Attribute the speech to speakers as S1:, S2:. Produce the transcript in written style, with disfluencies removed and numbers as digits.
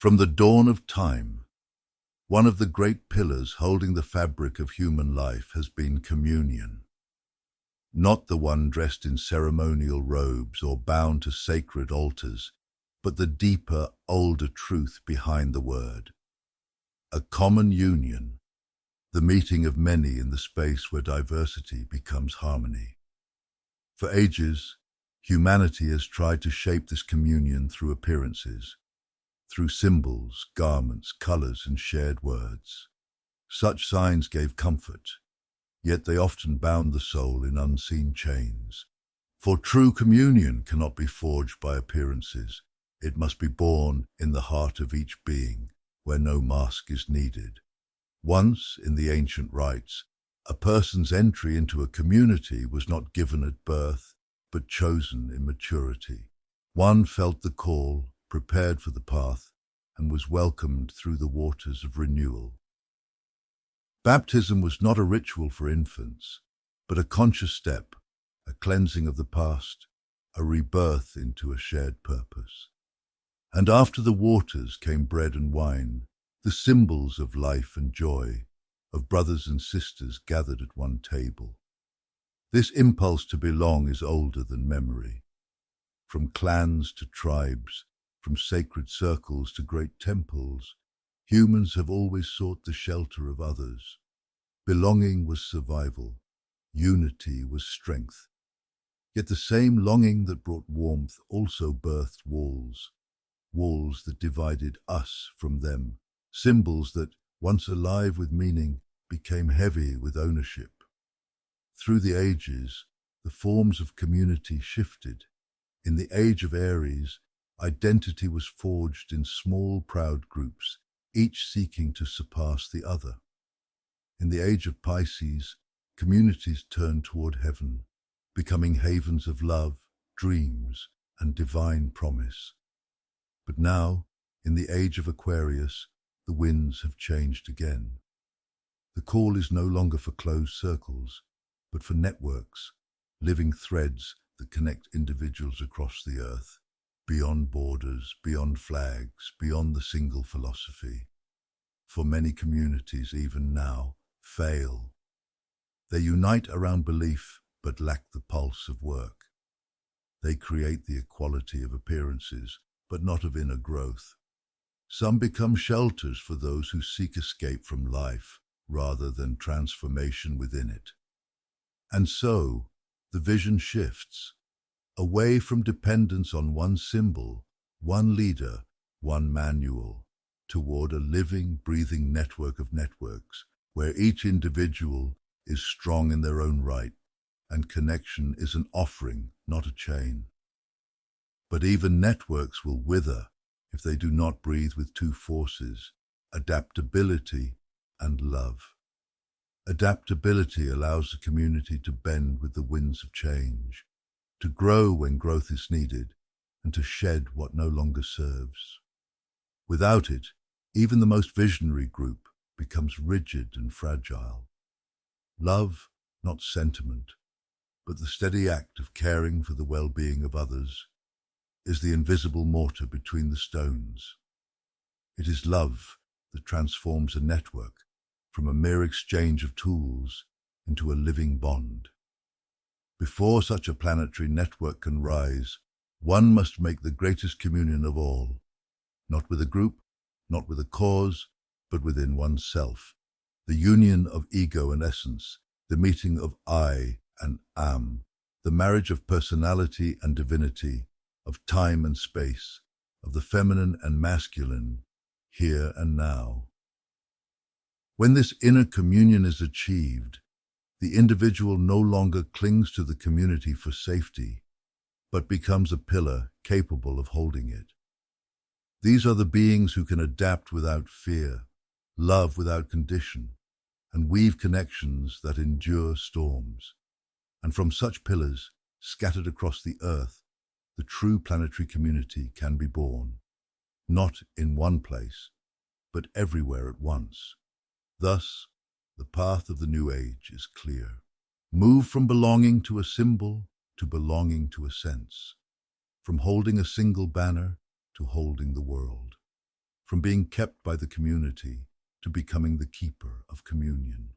S1: From the dawn of time, one of the great pillars holding the fabric of human life has been communion. Not the one dressed in ceremonial robes or bound to sacred altars, but the deeper, older truth behind the word. A common union, the meeting of many in the space where diversity becomes harmony. For ages, humanity has tried to shape this communion through appearances, through symbols, garments, colors, and shared words. Such signs gave comfort, yet they often bound the soul in unseen chains. For true communion cannot be forged by appearances. It must be born in the heart of each being, where no mask is needed. Once, in the ancient rites, a person's entry into a community was not given at birth, but chosen in maturity. One felt the call, prepared for the path, and was welcomed through the waters of renewal. Baptism was not a ritual for infants, but a conscious step, a cleansing of the past, a rebirth into a shared purpose. And after the waters came bread and wine, the symbols of life and joy, of brothers and sisters gathered at one table. This impulse to belong is older than memory. From clans to tribes, from sacred circles to great temples, humans have always sought the shelter of others. Belonging was survival, unity was strength. Yet the same longing that brought warmth also birthed walls, walls that divided us from them, symbols that, once alive with meaning, became heavy with ownership. Through the ages, the forms of community shifted. In the Age of Aries, identity was forged in small, proud groups, each seeking to surpass the other. In the Age of Pisces, communities turned toward heaven, becoming havens of love, dreams, and divine promise. But now, in the Age of Aquarius, the winds have changed again. The call is no longer for closed circles, but for networks, living threads that connect individuals across the earth, beyond borders, beyond flags, beyond the single philosophy. For many communities, even now, fail. They unite around belief, but lack the pulse of work. They create the equality of appearances, but not of inner growth. Some become shelters for those who seek escape from life, rather than transformation within it. And so, the vision shifts, away from dependence on one symbol, one leader, one manual, toward a living, breathing network of networks, where each individual is strong in their own right, and connection is an offering, not a chain. But even networks will wither if they do not breathe with two forces, adaptability and love. Adaptability allows the community to bend with the winds of change, to grow when growth is needed, and to shed what no longer serves. Without it, even the most visionary group becomes rigid and fragile. Love, not sentiment, but the steady act of caring for the well-being of others, is the invisible mortar between the stones. It is love that transforms a network from a mere exchange of tools into a living bond. Before such a planetary network can rise, one must make the greatest communion of all, not with a group, not with a cause, but within oneself. The union of ego and essence, the meeting of I and am, the marriage of personality and divinity, of time and space, of the feminine and masculine, here and now. When this inner communion is achieved, the individual no longer clings to the community for safety, but becomes a pillar capable of holding it. These are the beings who can adapt without fear, love without condition, and weave connections that endure storms. And from such pillars, scattered across the earth, the true planetary community can be born, not in one place, but everywhere at once. Thus, the path of the new age is clear. Move from belonging to a symbol to belonging to a sense, from holding a single banner to holding the world, from being kept by the community to becoming the keeper of communion.